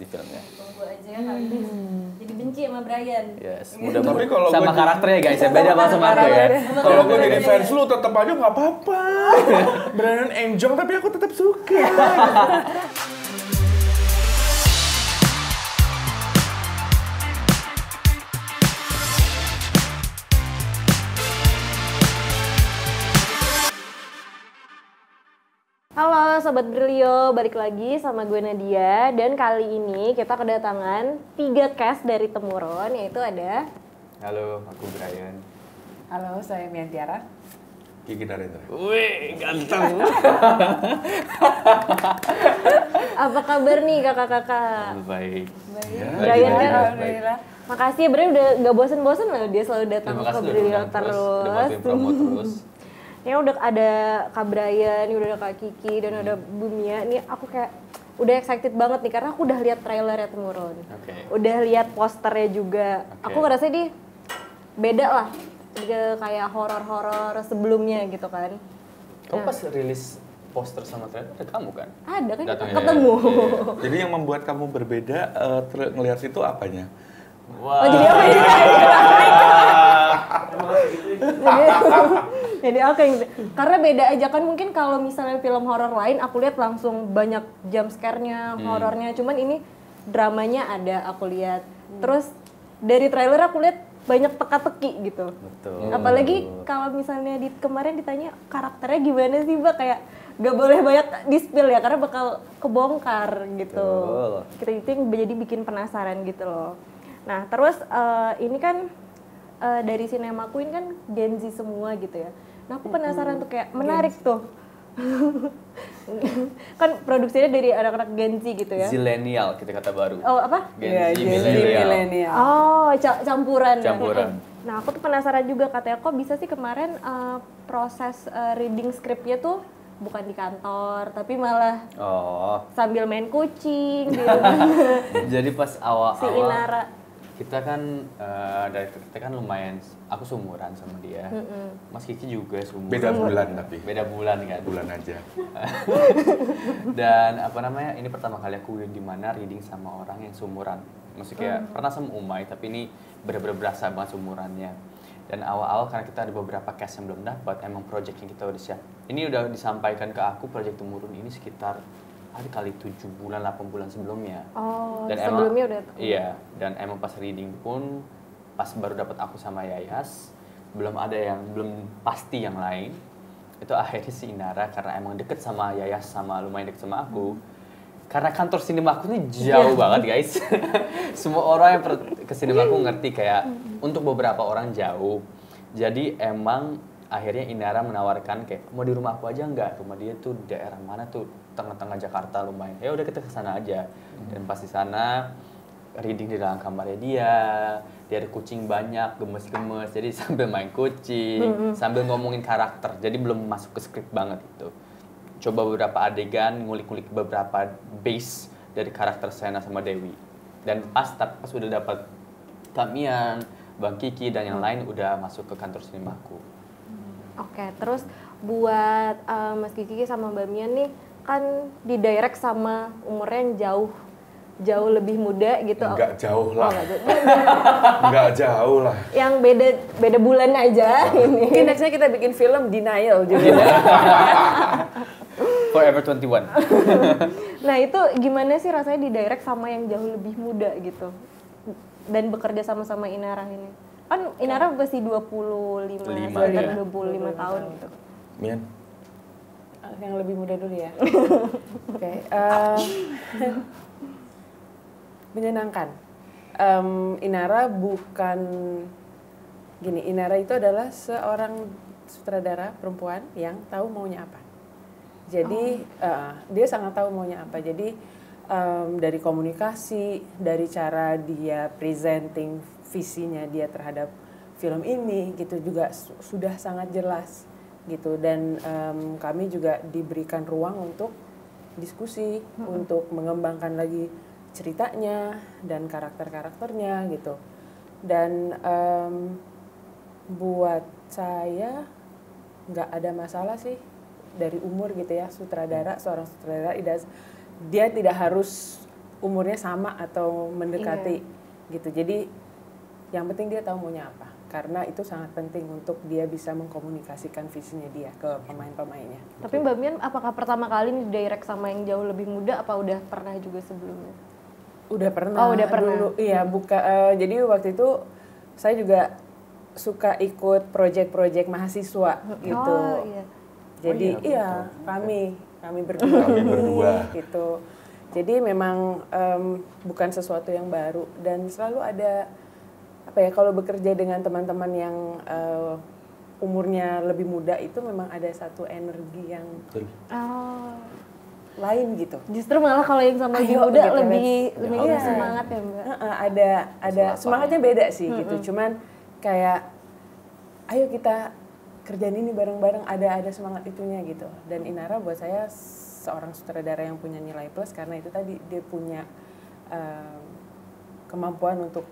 di filmnya. Tunggu aja ya kali ini. Jadi benci sama Brian. Yes, mudah Tapi kalau sama gua karakternya guys, ya beda banget sama aku ya. Kalau gue jadi fans lu tetap aja nggak apa-apa. Brandon Enjong tapi aku tetap suka. Halo Sobat Brilio, balik lagi sama gue Nadia. Dan kali ini kita kedatangan 3 cast dari Temuron, yaitu ada Halo, aku Brian. Halo, saya Miantiara. Kiki Narendra. Wih, ganteng. apa kabar nih kakak-kakak? Baik. Brian kan, Alhamdulillah. makasih ya Brian udah gak bosen-bosen loh, dia selalu datang Terima ke kasih udah Brilio undang terus, udah bantuin promo terus. Ya udah ada Kak Brian, udah ada Kak Kiki, dan ada Bu Mia. Nih aku kayak udah excited banget nih karena aku udah lihat trailernya Temuron. Oke. Udah lihat posternya juga. Oke. Aku ngerasa dia beda lah. Kayak horor-horor sebelumnya gitu kan. Kamu pas rilis poster sama trailer ada kamu kan? Ada kan kita Datangnya, ketemu. Jadi yang membuat kamu berbeda ngelihat itu apanya? Wah. Oh jadi apa ini? Jadi oke gitu. Karena beda aja kan, mungkin kalau misalnya film horor lain aku lihat langsung banyak jump scare-nya, horornya. Cuman ini dramanya ada aku lihat. Terus dari trailer aku lihat banyak teka-teki gitu. Betul. Apalagi kalau misalnya kemarin ditanya karakternya gimana sih Mbak, kayak gak boleh banyak di-spill ya karena bakal kebongkar gitu. Betul. Kita itu yang jadi bikin penasaran gitu loh. Nah terus ini kan dari Cinema Queen kan Gen Z semua gitu ya. Nah aku penasaran tuh, kayak menarik tuh. Kan produksinya dari anak-anak Gen Z gitu ya. Zillennial kita kata baru. Oh apa? Gen Z Gen Z millennial. milenial. Oh campuran. kan? Campuran. Nah aku tuh penasaran juga, katanya kok bisa sih kemarin proses reading scriptnya tuh bukan di kantor, tapi malah Oh. sambil main kucing gitu. Jadi pas Si awal-awal Inara. kita kan director kita kan lumayan, aku seumuran sama dia. Mas Kiki juga seumuran. Beda bulan tapi. Beda bulan kan. Bulan aja. Dan apa namanya, ini pertama kali aku di mana reading sama orang yang seumuran. Maksudnya kayak pernah sama Umay, tapi ini bener-bener berasa banget seumurannya. Dan awal-awal karena kita ada beberapa cast yang belum dapat, emang project yang kita udah siap. Ini udah disampaikan ke aku, project Temurun ini sekitar ada kali 7 bulan, 8 bulan sebelumnya. Oh, Dan sebelumnya udah. Iya, dan emang pas reading pun, pas baru dapat aku sama Yayas, belum pasti yang lain. Itu akhirnya si Inara, karena emang deket sama Yayas, sama lumayan deket sama aku. Karena kantor sinema aku ini jauh banget guys. Semua orang yang ke sinema aku ngerti kayak untuk beberapa orang jauh. Jadi emang akhirnya Inara menawarkan kayak mau di rumah aku aja nggak? Rumah dia tuh daerah mana tuh, tengah-tengah Jakarta lumayan. Ya udah kita ke sana aja. Dan pas di sana reading di dalam kamarnya dia ada kucing banyak, gemes-gemes. Jadi sambil main kucing, sambil ngomongin karakter. Jadi belum masuk ke skrip banget itu. Coba beberapa adegan, ngulik-ngulik beberapa base dari karakter Sena sama Dewi. Dan pas udah dapat Kamian, Bang Kiki dan yang lain udah masuk ke kantor sinemaku. Oke, terus buat Mas Kiki sama Mbak Mia nih kan di direct sama umurnya yang jauh lebih muda gitu. Enggak jauh Oh, lah. enggak jauh. Enggak jauh lah. Yang beda bulan aja ini. Mungkin nextnya kita bikin film Denial juga. Forever 21. Nah itu gimana sih rasanya di direct sama yang jauh lebih muda gitu? Dan bekerja sama-sama Inara ini. Kan Inara masih 25, sekitar 25 tahun gitu. Mian. Yang lebih muda dulu ya. Oke. Menyenangkan. Inara bukan gini. Inara itu adalah seorang sutradara perempuan yang tahu maunya apa. Jadi dia sangat tahu maunya apa. Jadi dari komunikasi, dari cara dia presenting visinya dia terhadap film ini gitu juga sudah sangat jelas gitu. Dan kami juga diberikan ruang untuk diskusi, untuk mengembangkan lagi ceritanya dan karakter-karakternya gitu. Dan buat saya nggak ada masalah sih dari umur gitu ya. Seorang sutradara dia tidak harus umurnya sama atau mendekati gitu. Jadi yang penting dia tahu maunya apa. Karena itu sangat penting untuk dia bisa mengkomunikasikan visinya dia ke pemain-pemainnya. Tapi Mbak Mian, apakah pertama kali di direct sama yang jauh lebih muda, apa udah pernah juga sebelumnya? Udah pernah. Oh, udah pernah. Dulu, iya, jadi waktu itu saya juga suka ikut project-project mahasiswa gitu. Oh iya. Jadi kami berdua gitu. Jadi memang bukan sesuatu yang baru dan selalu ada kalau bekerja dengan teman-teman yang umurnya lebih muda itu memang ada satu energi yang lain gitu. Justru malah kalau yang sama lebih muda gitu, lebih semangat ya Mbak. Ada semangatnya beda sih gitu. Cuman kayak ayo kita kerjaan ini bareng-bareng, ada semangat itunya gitu. Dan Inara buat saya seorang sutradara yang punya nilai plus karena itu tadi dia punya kemampuan untuk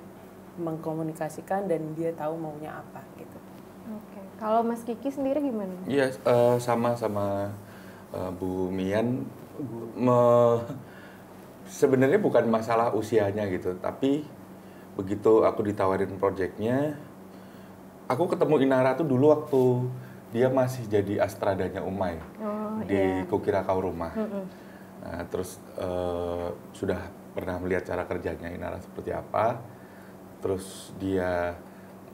mengkomunikasikan dan dia tahu maunya apa gitu. Oke. Kalau Mas Kiki sendiri gimana? Iya, sama Bu Mian. Sebenarnya bukan masalah usianya gitu, tapi begitu aku ditawarin proyeknya, aku ketemu Inara tuh dulu waktu dia masih jadi astradanya Umay di Kukira Kau Rumah. Nah, terus sudah pernah melihat cara kerjanya Inara seperti apa. Terus dia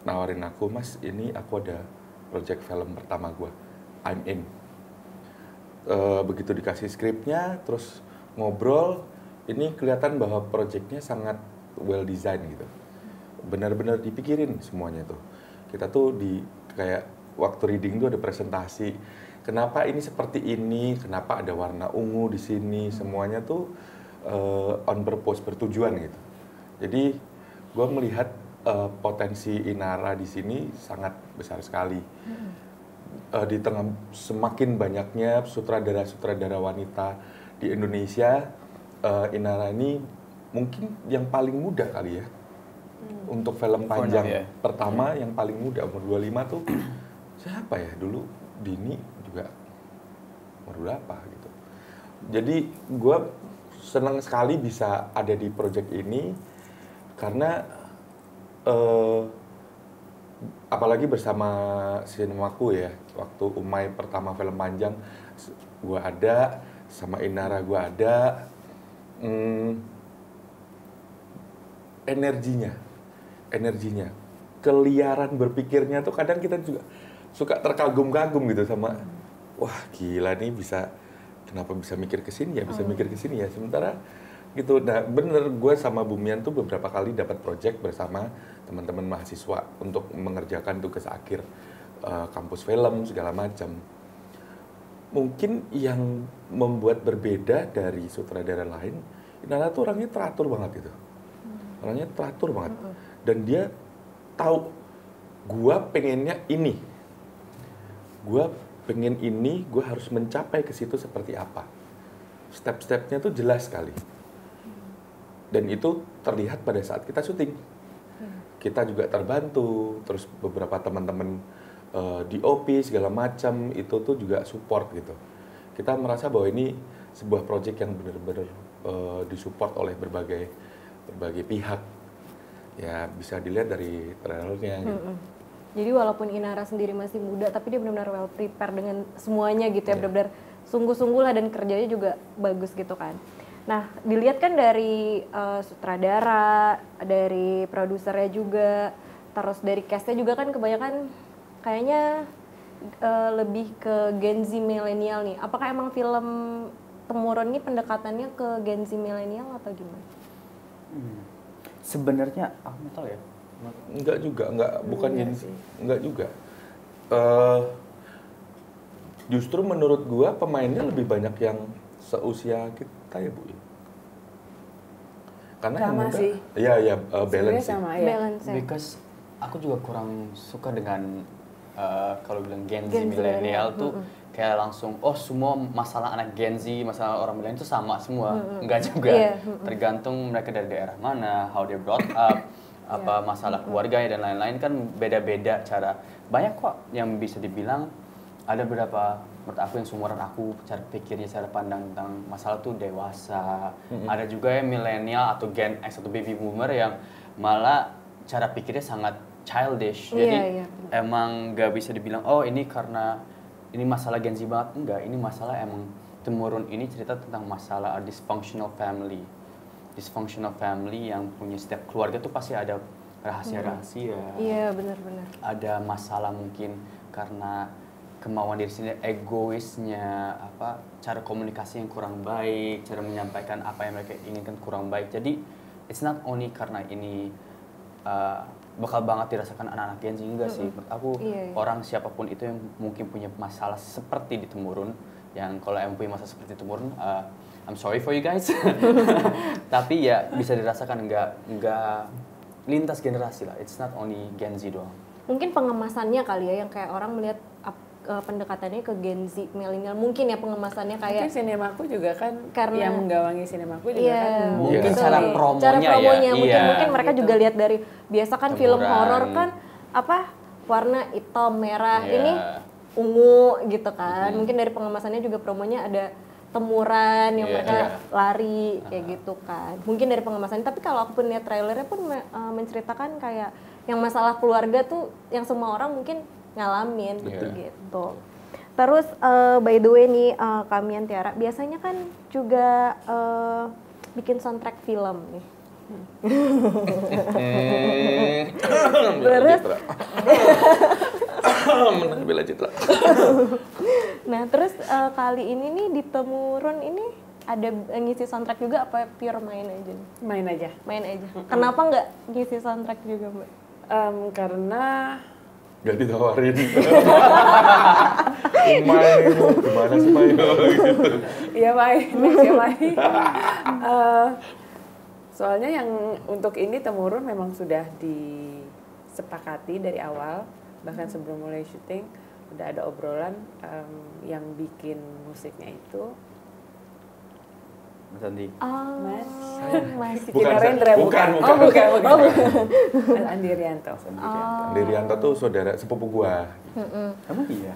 nawarin aku, Mas, ini aku ada project film pertama gue, I'm in. Begitu dikasih skripnya, terus ngobrol, ini kelihatan bahwa projectnya sangat well design gitu. Benar-benar dipikirin semuanya tuh. Kita tuh kayak waktu reading tuh ada presentasi. Kenapa ini seperti ini? Kenapa ada warna ungu di sini? Semuanya tuh on purpose, bertujuan gitu. Jadi gue melihat potensi Inara di sini sangat besar sekali. Di tengah semakin banyaknya sutradara-sutradara wanita di Indonesia, Inara ini mungkin yang paling muda kali ya. Untuk film panjang pertama yang paling muda, umur 25 tuh siapa ya dulu? Dini juga umur berapa gitu. Jadi gue senang sekali bisa ada di project ini karena apalagi bersama Sinemaku ya, waktu Umay pertama film panjang gue ada, sama Inara gue ada, energinya, keliaran berpikirnya tuh kadang kita juga suka terkagum-kagum gitu sama, wah gila nih kenapa bisa mikir ke sini ya, sementara gitu. Nah bener, gue sama Bu Mian tuh beberapa kali dapat project bersama teman-teman mahasiswa untuk mengerjakan tugas akhir kampus film segala macam. Mungkin yang membuat berbeda dari sutradara lain, Inara tuh orangnya teratur banget gitu. Dan dia tahu gue pengennya ini, gue harus mencapai ke situ seperti apa. Step-stepnya tuh jelas sekali. Dan itu terlihat pada saat kita syuting. Kita juga terbantu, terus beberapa teman-teman DOP segala macam itu tuh juga support gitu. Kita merasa bahwa ini sebuah project yang benar-benar disupport oleh berbagai pihak. Ya bisa dilihat dari trailernya gitu. Jadi walaupun Inara sendiri masih muda, tapi dia benar-benar well prepare dengan semuanya gitu ya, benar-benar sungguh-sungguh lah, dan kerjanya juga bagus gitu kan. Nah, dilihat kan dari sutradara, dari produsernya juga, terus dari castnya juga kan kebanyakan kayaknya lebih ke Gen Z milenial nih. Apakah emang film Temurun ini pendekatannya ke Gen Z milenial atau gimana? Sebenarnya aku nggak tahu ya. Bukan Gen Z, enggak juga. Justru menurut gua pemainnya lebih banyak yang seusia kita ya Bu. Karena sama yang muda, sih. Iya, balance sih. Sama ya. Balance. Because aku juga kurang suka dengan kalau bilang Gen Z Gen Z milenial tuh kayak langsung semua masalah anak Gen Z, masalah orang milenial itu sama semua. Enggak juga. Tergantung mereka dari daerah mana, how they brought up, apa masalah keluarganya dan lain-lain kan beda-beda cara. Banyak kok yang bisa dibilang ada beberapa menurut aku yang seumuran aku, cara pikirnya, cara pandang tentang masalah tuh dewasa. Ada juga yang milenial atau Gen X atau baby boomer yang malah cara pikirnya sangat childish. Jadi emang gak bisa dibilang oh ini karena ini masalah Gen Z banget. Enggak, ini masalah emang temurun ini cerita tentang masalah a dysfunctional family. Dysfunctional family yang punya setiap keluarga tuh pasti ada rahasia-rahasia. Iya, benar-benar. Ada masalah mungkin karena kemauan diri sendiri, egoisnya, cara komunikasi yang kurang baik, cara menyampaikan apa yang mereka inginkan kurang baik. Jadi it's not only karena ini bakal banget dirasakan anak-anak Gen Z, enggak sih. Menurut aku orang siapapun itu yang mungkin punya masalah seperti di temurun, yang kalau emang punya masalah seperti temurun, I'm sorry for you guys. Tapi ya bisa dirasakan, enggak lintas generasi lah. It's not only Gen Z doang. Mungkin pengemasannya kali ya yang kayak orang melihat pendekatannya ke Gen Z milenial, mungkin ya pengemasannya kayak mungkin Sinemaku juga kan karena yang menggawangi Sinemaku juga kan mungkin cara promonya, cara promonya ya mungkin mereka gitu. juga lihat dari biasa kan film horor kan warna hitam merah, ini ungu gitu kan. Mungkin dari pengemasannya juga promonya ada temuran yang mereka lari kayak gitu kan. Mungkin dari pengemasannya, tapi kalau aku pun lihat trailernya pun menceritakan kayak yang masalah keluarga tuh yang semua orang mungkin ngalamin gitu. Terus by the way nih Kamian Tiara biasanya kan juga bikin soundtrack film nih. Terus menang Bella Citra. Nah terus kali ini nih di Temurun ini ada ngisi soundtrack juga apa pure main aja? Main aja. Main aja. Kenapa nggak ngisi soundtrack juga Mbak? Karena Gak ditawarin. Main, gimana sih main gitu. Iya main, ya main. Soalnya yang untuk ini Temurun memang sudah disepakati dari awal, bahkan sebelum mulai syuting udah ada obrolan yang bikin musiknya itu Mas Andi. Mas. Bukan. Andi Rianto. Andi Rianto tuh saudara sepupu gua. Emang iya?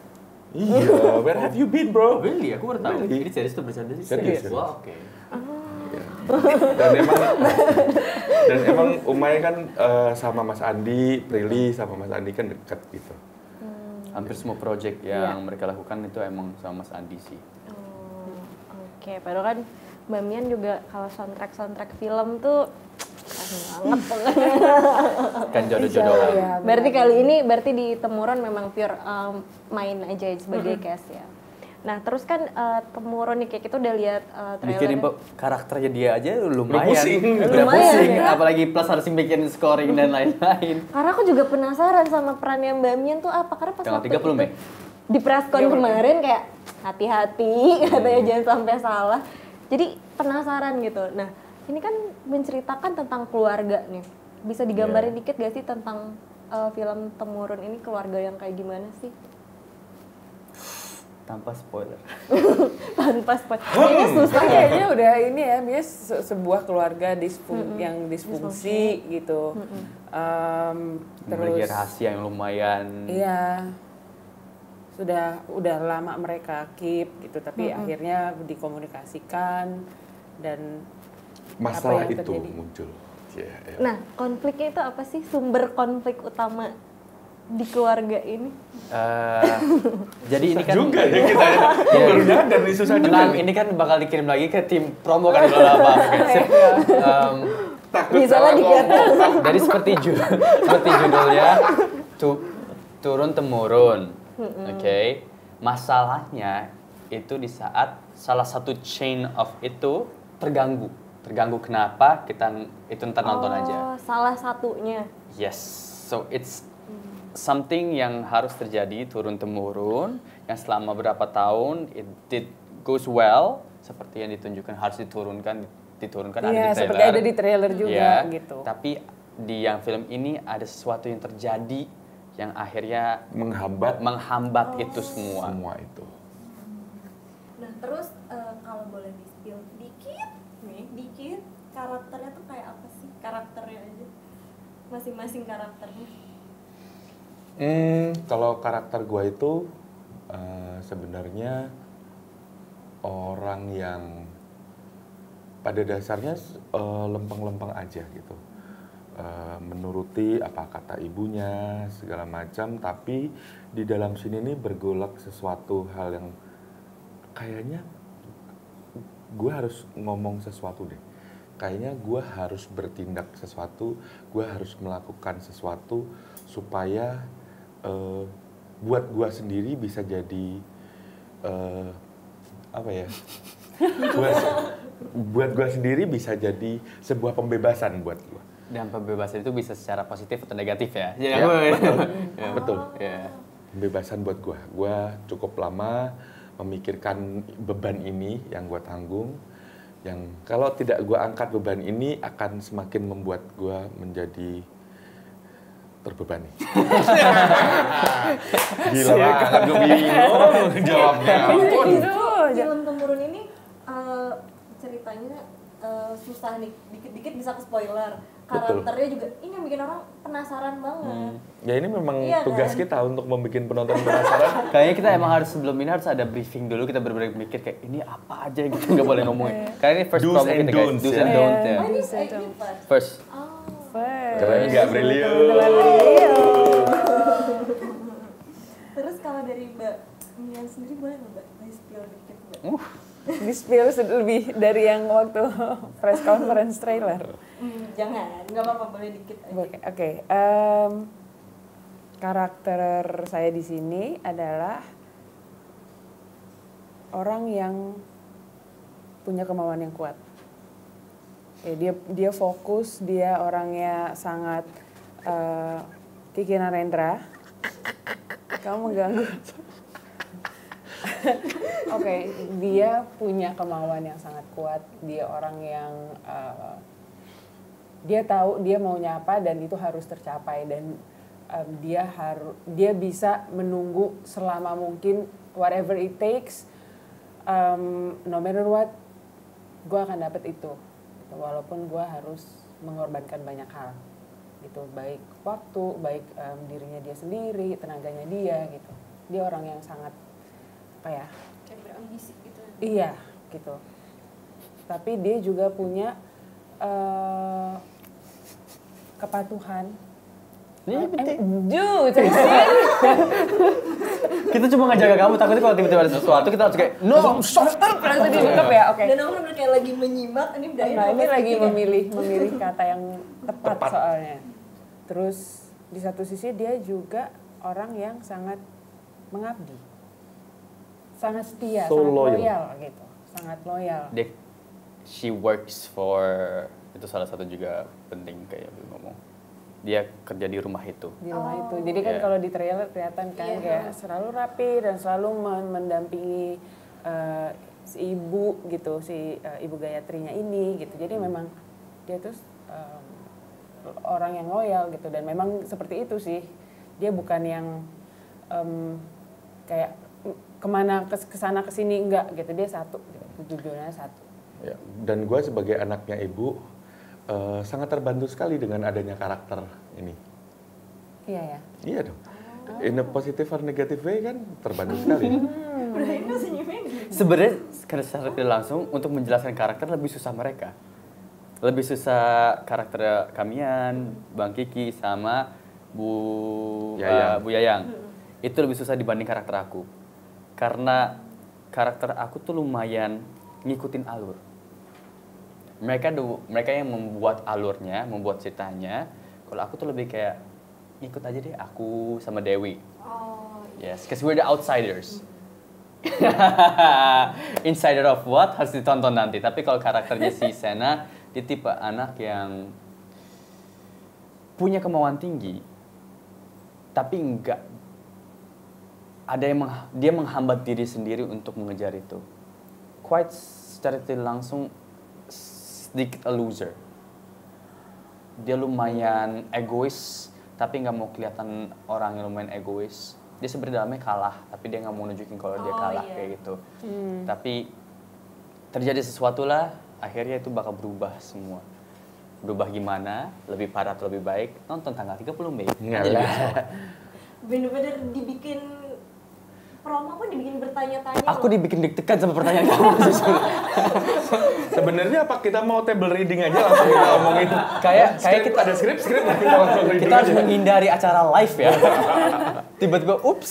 Iya, where have you been bro? Really? Aku baru tahu. Ini serius tuh bercanda sih? Serius. Wah, oke. Dan emang Umay kan sama Mas Andi, Prilly sama Mas Andi kan dekat gitu. Hampir semua project yang mereka lakukan itu emang sama Mas Andi sih. Oke, padahal kan Mbak Mian juga kalau soundtrack film tuh banget pokoknya. Kan jodoh-jodohan. Ya, Berarti kali ini di Temurun memang pure main aja sebagai cast ya. Nah terus kan Temurun nih kayak kita udah lihat Bikin trailer. karakternya dia aja lumayan. Udah Udah pusing. pusing. Ya. Apalagi plus harus bikin scoring dan lain-lain. Karena aku juga penasaran sama perannya Mbak Mian tuh apa, karena pas Tanggal waktu 30 itu Mei? di preskon kemarin kayak hati-hati katanya jangan sampai salah. Jadi penasaran gitu. Nah ini kan menceritakan tentang keluarga nih. Bisa digambarin dikit gak sih tentang film Temurun ini, keluarga yang kayak gimana sih? Tanpa spoiler. Tanpa spoiler. Kayaknya susah ya. Kayaknya udah ini ya, sebuah keluarga yang disfungsi gitu. Memiliki rahasia yang lumayan. Iya. Udah lama mereka keep gitu, tapi akhirnya dikomunikasikan dan masalah apa yang itu terjadi muncul. Nah, konfliknya itu apa sih? Sumber konflik utama di keluarga ini? Jadi ini kan juga ya kita ya. Baru nyadar nih susah juga. Tenang, ini kan bakal dikirim lagi ke tim promo kan kalau apa. Takut Bisa salah lah dikata. ngomong. Jadi seperti judulnya turun temurun. Oke. Masalahnya itu di saat salah satu chain of itu terganggu. Terganggu kenapa? Itu ntar nonton aja. Salah satunya. Yes. So it's something yang harus terjadi turun temurun yang selama berapa tahun it goes well seperti yang ditunjukkan harus diturunkan ada di trailer. Seperti ada di trailer juga gitu. Tapi di yang film ini ada sesuatu yang terjadi yang akhirnya menghambat itu semua. Semua itu. Nah, terus kalau boleh di-spill dikit karakternya tuh kayak apa sih? Karakternya aja. Masing-masing karakternya. Kalau karakter gua itu sebenarnya orang yang pada dasarnya lempeng-lempeng aja gitu. Menuruti apa kata ibunya segala macam, tapi di dalam sini nih bergolak sesuatu hal yang kayaknya gue harus ngomong sesuatu deh, kayaknya gue harus bertindak sesuatu, gue harus melakukan sesuatu supaya buat gue sendiri bisa jadi apa ya, buat gue sendiri bisa jadi sebuah pembebasan buat gue. Dan pembebasan itu bisa secara positif atau negatif ya? Ya, betul. Betul. Ya. Pembebasan buat gue. Gue cukup lama memikirkan beban ini yang gue tanggung. Yang kalau tidak gue angkat beban ini akan semakin membuat gue menjadi terbebani. Gila banget, gue bingung jawabnya. Film Temurun ini ceritanya susah nih, dikit-dikit bisa ke spoiler. Karakternya juga ini yang bikin orang penasaran banget. Ya ini memang Iya, tugas kan? kita untuk membuat penonton penasaran. Kayaknya kita emang harus sebelum ini harus ada briefing dulu, kita bener-bener mikir kayak ini apa aja gitu, nggak boleh ngomongin. Karena ini first Do's promo and kita guys, don'ts, do's ya. and don'ts ya. Oh ini Bisa dong. First. Keren nggak, Brilio? Terus kalau dari Mbak Mian sendiri boleh nggak Mbak di-spill dikit Mbak? Di-spill lebih dari yang waktu press conference trailer. Jangan, nggak apa-apa, boleh dikit aja. Oke, karakter saya di sini adalah orang yang punya kemauan yang kuat. Ya, dia fokus, dia orangnya sangat Kiki Narendra. Kamu mengganggu. Oke, dia punya kemauan yang sangat kuat. Dia orang yang dia tahu dia maunya apa dan itu harus tercapai, dan dia bisa menunggu selama mungkin, whatever it takes, no matter what, gue akan dapet itu. Walaupun gue harus mengorbankan banyak hal, gitu, baik waktu, baik dirinya dia sendiri, tenaganya dia, gitu. Dia orang yang sangat apa ya? Kayak berambisi gitu. Iya, gitu. Tapi dia juga punya kepatuhan. Kita cuma ngajaga kamu, takutnya kalau tiba-tiba ada sesuatu kita harus kayak no, Langsung ditangkap ya, oke. Dan orang udah kayak lagi menyimak, ini udah Nah, ini lagi memilih kata yang tepat soalnya. Terus di satu sisi dia juga orang yang sangat mengabdi, sangat setia, So sangat loyal. loyal gitu, sangat loyal. she works for, itu salah satu juga penting kayak Bill ngomong. Dia kerja di rumah itu. Di rumah itu. Jadi kan Iya. kalau di trailer kelihatan kan kayak selalu rapi dan selalu mendampingi si ibu gitu, si ibu Gayatrinya ini gitu. Jadi memang dia tuh orang yang loyal gitu, dan memang seperti itu sih. Dia bukan yang kayak kemana kesana kesini, enggak gitu. Dia satu, gitu. Tujuannya satu. Ya, dan gue sebagai anaknya ibu sangat terbantu sekali dengan adanya karakter ini. Iya ya. Iya dong. In a positive or negative way kan terbantu sekali. Udah ini senyumin. Sebenarnya secara tidak langsung untuk menjelaskan karakter lebih susah mereka. Lebih susah karakter Kamian, Bang Kiki sama Bu Yayang. Bu Yayang. Itu lebih susah dibanding karakter aku. Karena karakter aku tuh lumayan ngikutin alur. Mereka yang membuat alurnya, membuat ceritanya. Kalau aku tuh lebih kayak ngikut aja deh, aku sama Dewi. Oh, Yes, because we're the outsiders. Insider of what harus ditonton nanti. Tapi kalau karakternya si Sena, dia tipe anak yang punya kemauan tinggi, tapi enggak ada yang dia menghambat diri sendiri untuk mengejar itu. Quite secara tidak langsung sedikit a loser. Dia lumayan egois, tapi nggak mau kelihatan orang yang lumayan egois. Dia sebenarnya dalamnya kalah, tapi dia nggak mau nunjukin kalau dia kalah kayak gitu. Tapi terjadi sesuatu lah, akhirnya itu bakal berubah semua. Berubah gimana? Lebih parah atau lebih baik? Nonton tanggal 30 Mei. Nggak lah. bener-bener dibikin promo pun dibikin bertanya-tanya. Aku dibikin deg-degan sama pertanyaan kamu justru. Sebenarnya apa kita mau table reading aja langsung kita omongin? Kayak Kita ada skrip nanti kita langsung reading kita harus aja. menghindari acara live ya. Tiba-tiba ups.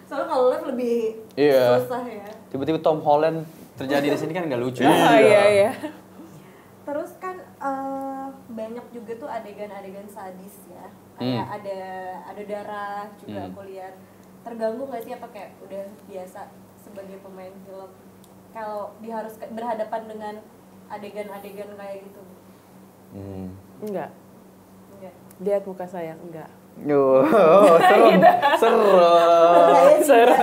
Soalnya kalau live lebih Iya. susah ya. Tiba-tiba Tom Holland terjadi di sini kan nggak lucu. Iya. Terus kan banyak juga tuh adegan-adegan sadis ya. Kayak ada darah juga aku lihat. Terganggu nggak sih apa kayak udah biasa sebagai pemain film kalau harus berhadapan dengan adegan-adegan kayak gitu? Enggak. Enggak. Lihat muka saya, enggak. Oh, seru. Seru.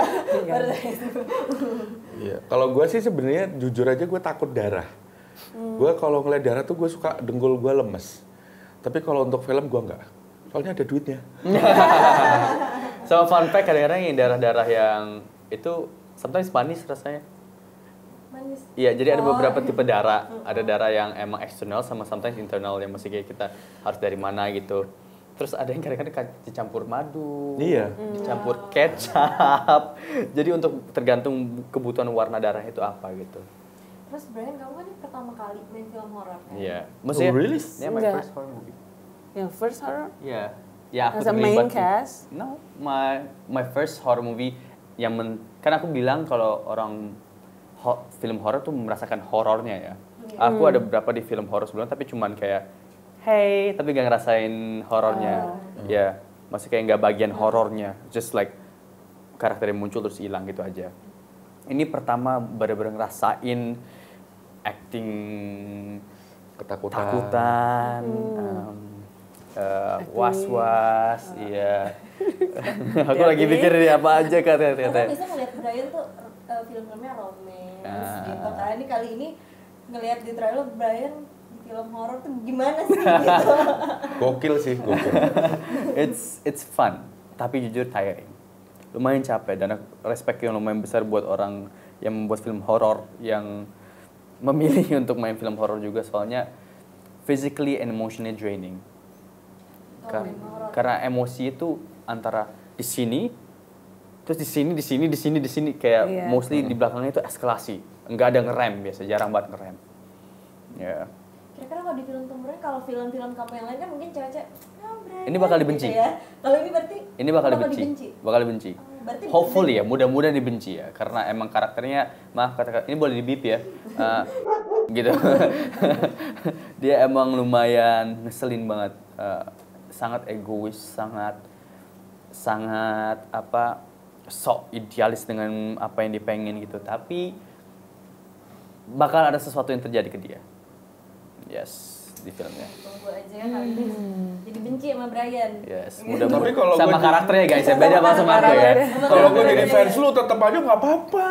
Iya, kalau gue sih sebenarnya jujur aja gue takut darah. Gue kalau ngeliat darah tuh gue suka dengkul gue lemes. Tapi kalau untuk film gue enggak. Soalnya ada duitnya. Sama fun fact kadang-kadang yang darah-darah yang itu sometimes manis rasanya. Manis. Iya, jadi ada beberapa tipe darah. Ada darah yang emang eksternal sama sometimes internal yang masih kayak kita harus dari mana gitu. Terus ada yang kadang-kadang dicampur madu, Iya. dicampur kecap. Jadi untuk tergantung kebutuhan warna darah itu apa gitu. Terus Brian, kamu kan ini pertama kali main film horor kan? Iya. Maksudnya, Oh, really? Yeah, my Enggak. first horror movie. Yang first horror? Iya. Ya, aku As a main terlibat. cast? No, my first horror movie yang kan aku bilang kalau orang film horor tuh merasakan horornya ya. Aku ada beberapa di film horor sebelumnya tapi cuman kayak hey, tapi gak ngerasain horornya. Ya, masih kayak nggak bagian horornya. Just like karakter yang muncul terus hilang gitu aja. Ini pertama bener-bener ngerasain acting Ketakutan. was-was, iya. Aku lagi mikir ini apa aja Karena kata-kata. biasa ngeliat Brian tuh film-filmnya romance gitu kan. Ini kali ini ngeliat di trailer Brian di film horor tuh gimana sih gitu. Gokil sih, gokil. It's fun, tapi jujur tiring. Lumayan capek dan respect yang lumayan besar buat orang yang membuat film horor yang memilih untuk main film horor juga soalnya physically and emotionally draining. Karena emosi itu antara di sini terus di sini kayak mostly di belakangnya itu eskalasi. Enggak ada ngerem biasa, jarang banget ngerem. Ya. Kira-kira kalau di film Tom Brian, kalau film-film kamu yang lain kan mungkin cewek-cewek Brian, Ini bakal dibenci. gitu ya. Kalau ini berarti Ini bakal dibenci. Bakal dibenci. Berarti Hopefully ya, mudah-mudahan dibenci ya. Karena emang karakternya, maaf kata ini boleh di-beep ya. Gitu. Dia emang lumayan ngeselin banget. Sangat egois, sangat apa sok idealis dengan apa yang dipengen gitu. Tapi bakal ada sesuatu yang terjadi ke dia. Yes, di filmnya. tunggu aja ya kali ini. Jadi benci sama Brian. Yes, Tapi mudah-mudahan kalau sama gua karakternya guys, ya beda banget sama aku ya. Kalau gue jadi fans lu tetap aja nggak apa-apa.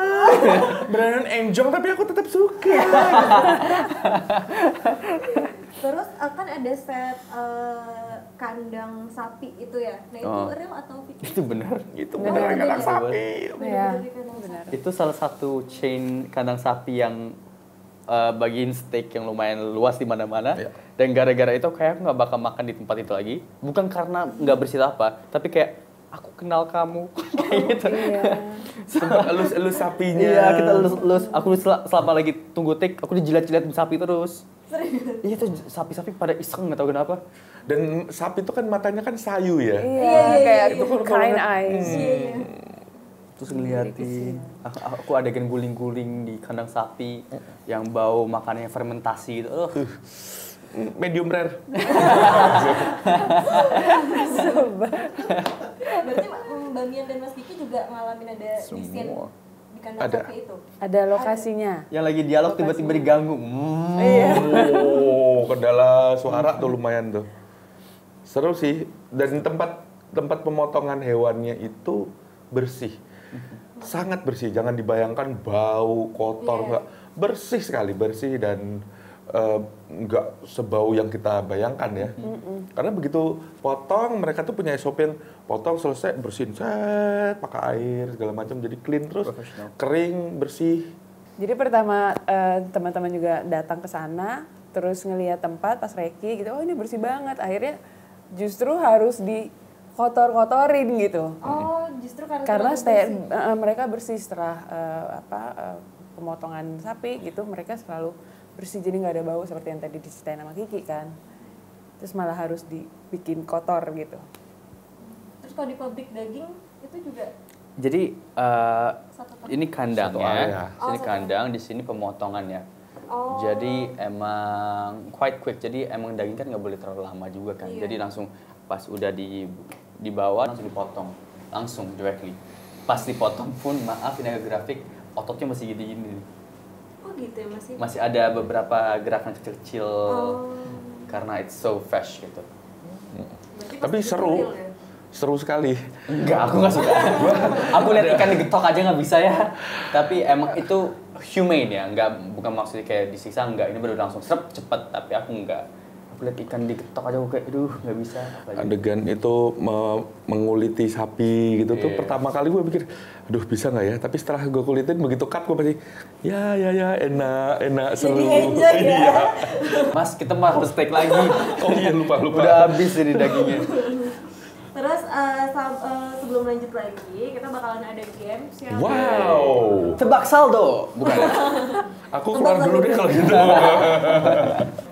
Brandon Enjong tapi aku tetap suka. Terus akan ada set kandang sapi itu ya. Nah itu real atau fiktif? Itu benar. Itu Bener. beneran anak sapi. Iya. Dari kandang sapi. Itu salah satu chain kandang sapi yang bagiin steak yang lumayan luas di mana-mana. Iya. Dan gara-gara itu kayak aku nggak bakal makan di tempat itu lagi. Bukan karena nggak bersih apa, tapi kayak aku kenal kamu kayak gitu. Sempat elus-elus sapinya. Iya, kita elus. Aku selama lagi tunggu take, aku dijilat-jilat sapi terus. Iya tuh sapi-sapi pada iseng nggak tahu kenapa. Dan sapi itu kan matanya kan sayu ya. Iya, kayak Itu kan kalau kind ngeliat- eyes. Terus ngeliatin aku adegan guling-guling di kandang sapi yang bau makanannya fermentasi gitu. Medium rare. Berarti Mbak Mian dan Mas Diki juga ngalamin ada di scene Semua. di kandang Ada. sapi itu. Ada lokasinya. Yang lagi dialog tiba-tiba diganggu. Oh, kendala suara tuh lumayan tuh. Seru sih. Dan tempat pemotongan hewannya itu bersih. Sangat bersih. Jangan dibayangkan bau, kotor, enggak. Bersih sekali, bersih dan nggak sebau yang kita bayangkan ya. Karena begitu potong, mereka tuh punya SOP yang potong selesai bersihin set pakai air segala macam jadi clean terus Profesional. kering bersih. Jadi pertama teman-teman juga datang ke sana, terus ngelihat tempat pas reki gitu, oh ini bersih banget. Akhirnya justru harus di kotor-kotorin gitu. Oh, justru Karena terlalu bersih. mereka bersih setelah pemotongan sapi gitu, mereka selalu bersih jadi nggak ada bau seperti yang tadi diceritain sama Kiki kan. Terus malah harus dibikin kotor gitu. Terus kalau di pabrik daging itu juga Jadi satu ini Satu kandangnya, area. sini Oh, satu kandang, di sini pemotongannya. Oh. Jadi emang quite quick. Jadi emang daging kan nggak boleh terlalu lama juga kan. Iya. Jadi langsung pas udah dibawa langsung dipotong, langsung directly. Pas dipotong pun maaf ini agak grafik, ototnya masih gini-gini. Oh gitu ya masih. Masih ada beberapa gerakan kecil-kecil Oh. karena it's so fresh gitu. Berarti pas Tapi itu seru. real ya? Seru sekali. Enggak, aku nggak suka. Aku lihat ikan digetok aja nggak bisa ya. Tapi emang itu humane ya, bukan maksudnya kayak disiksa, enggak. Ini baru langsung serap cepet, tapi aku enggak. Aku lihat ikan digetok aja aku kayak, aduh nggak bisa. Apalagi. Adegan itu menguliti sapi gitu tuh Iya. pertama kali gue pikir, aduh bisa nggak ya? Tapi setelah gue kulitin begitu cut gue pasti, ya enak seru. Jadi enjoy ya. Iya. Mas, kita mah harus take lagi. Oh iya lupa. Udah habis ini dagingnya. Terus sebelum lanjut lagi, kita bakalan ada games yang Wow. Tebak saldo, bukan? Aku keluar dulu deh kalau gitu.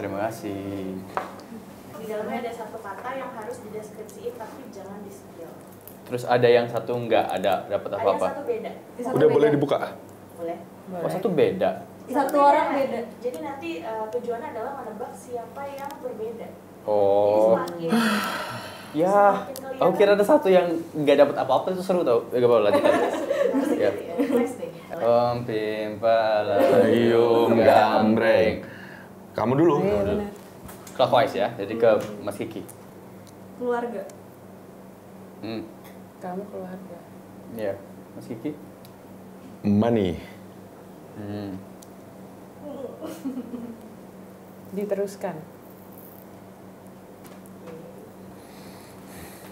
Terima kasih. Di dalamnya ada satu kata yang harus dideskripsiin tapi jangan di-spill. Terus ada yang satu enggak ada dapat Ada apa-apa. satu beda. Satu Udah beda. boleh dibuka? Boleh. Oh, satu beda. Satu orang beda. Jadi nanti tujuannya adalah menebak siapa yang berbeda. Oh. Jadi Ya, semakin kelihatan. aku kira ada satu yang nggak dapat apa-apa itu seru tau. Gak apa-apa lanjut. Ya. Next deh. Om pimpala Ayum gambreng. Kamu dulu. Iya benar. Clockwise ya, jadi ke Mas Kiki. Keluarga. Kamu keluarga. Iya, Mas Kiki. Money. Diteruskan.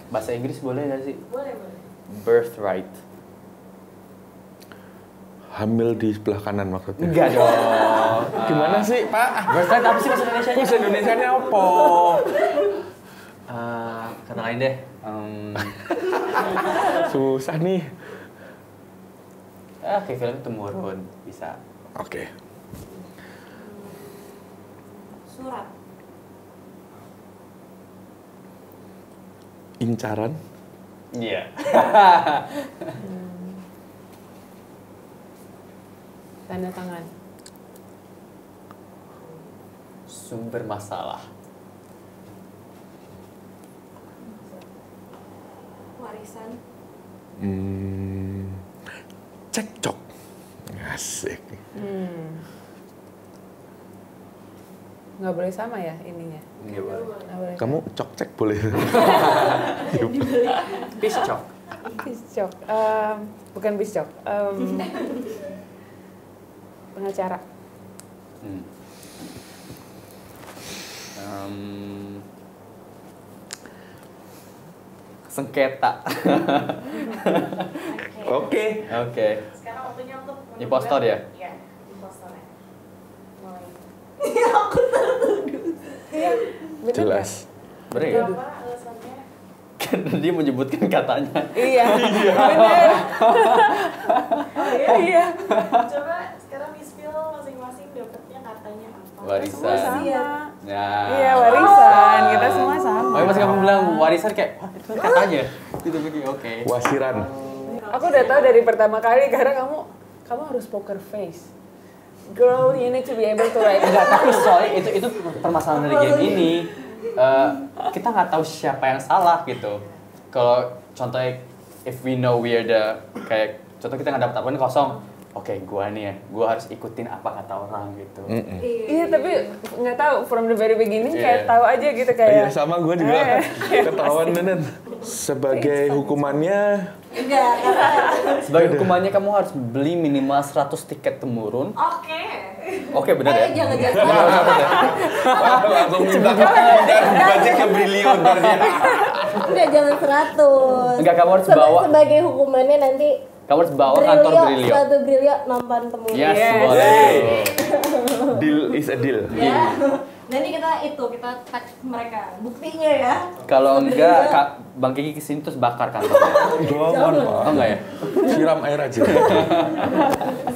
Bahasa Inggris boleh nggak sih? Boleh, boleh. Birthright. Hamil di sebelah kanan maksudnya. Enggak dong. Gimana sih, Pak? Birthright apa sih bahasa Indonesia-nya? Bahasa Indonesianya apa? Kata lain deh. Susah nih. Kayak film Temurun bisa. Oke. Surat. Incaran. Iya. Tanda tangan. Sumber masalah. Warisan. Cekcok. Asik. Nggak boleh sama ya ininya. Nggak boleh. Nggak boleh. Kamu cok-cek boleh. Piscok. Piscok. Bukan piscok. Pengacara. Sengketa. Oke. Oke. Sekarang waktunya untuk Impostor ya? Iya, impostornya. Mulai. Bener Jelas. Bener ya? Apa alasannya? Karena dia menyebutkan katanya. nggak? Iya. Bener. Iya. Coba sekarang di-spill masing-masing dapetnya katanya apa. Semua Warisan. sama. Nah. Iya warisan. Kita semua sama. Oh, pas kamu bilang warisan kayak, wah itu kan katanya. Itu begini, oke. Wasiran. Aku udah tahu dari pertama kali karena kamu harus poker face. Girl, you need to be able to write. Enggak, tapi soalnya itu permasalahan dari game ini. Kita nggak tahu siapa yang salah gitu. Kalau contohnya, if we know we're the kayak contoh kita nggak dapat apa kosong. Oke, gua nih ya, gua harus ikutin apa kata orang gitu. Iya, tapi nggak tahu from the very beginning kayak Iya. tahu aja gitu Iya kayak. sama gue juga ketahuan Nenen. Sebagai hukumannya Enggak. Sebagai hukumannya kamu harus beli minimal 100 tiket Temurun. Oke. Oke, benar ya? Jangan. langsung minta budgetnya briliun dia. Enggak, jangan 100. Enggak, kamu harus bawa. Sebagai hukumannya nanti Kamu harus bawa kantor Brilio. Sepatu Brilio nampan Temurun. Yes, Yes. boleh. Deal is a deal. Ya. Nanti kita tag mereka, buktinya ya. Kalau enggak, Bang Kiki kesini terus bakar kantornya. Jangan, Pak. Oh enggak ya? Siram air aja.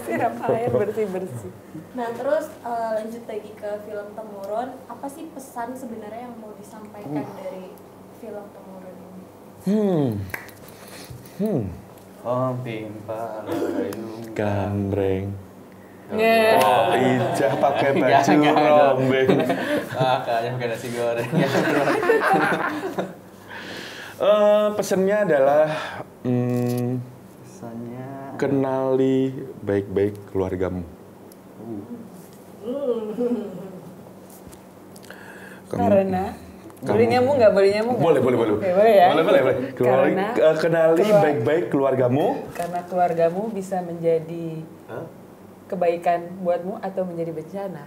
Siram air bersih-bersih. Nah terus lanjut lagi ke film Temurun, apa sih pesan sebenarnya yang mau disampaikan dari film Temurun ini? Oh, pimpa layung. Gambreng. Nge. Oh, Ijah pakai baju Jangan dong. rombeng. Kayaknya pakai nasi goreng. Pesannya adalah Pesannya kenali baik-baik keluargamu. Karena boleh nyambung nggak? Boleh nyambung nggak? Boleh. Oke, boleh ya. Boleh. Kenali baik-baik keluargamu. Karena keluargamu bisa menjadi kebaikan buatmu atau menjadi bencana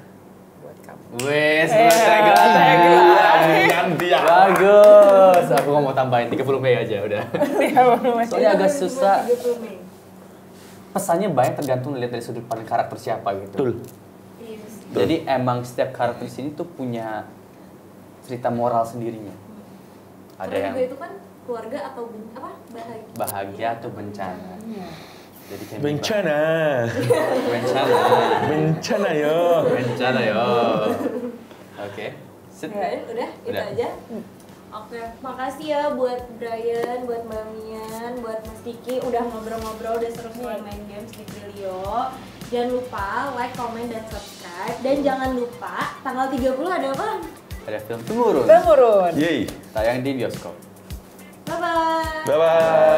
buat kamu. wes, selesai. Bagus. Aku nggak mau tambahin 30 Mei aja udah. Soalnya agak susah. 30 Mei. Pesannya banyak tergantung lihat dari sudut pandang karakter siapa gitu. Betul. Yes. Jadi emang setiap karakter di sini tuh punya cerita moral sendirinya. Ada Karena yang juga itu kan keluarga atau bahagia atau bencana. Jadi kayak Bencana. bencana yo. bencana yo. Oke. Sip. Udah, itu Udah. aja. Oke, makasih ya buat Brian, buat Mbak Mian, buat Mas Kiki udah ngobrol-ngobrol, udah seru-seruan main games di Brilio. Jangan lupa like, comment, dan subscribe. Dan jangan lupa tanggal 30 ada apa? Ada film Temurun. Temurun. Yeay. Tayang di bioskop. Bye-bye! Bye-bye.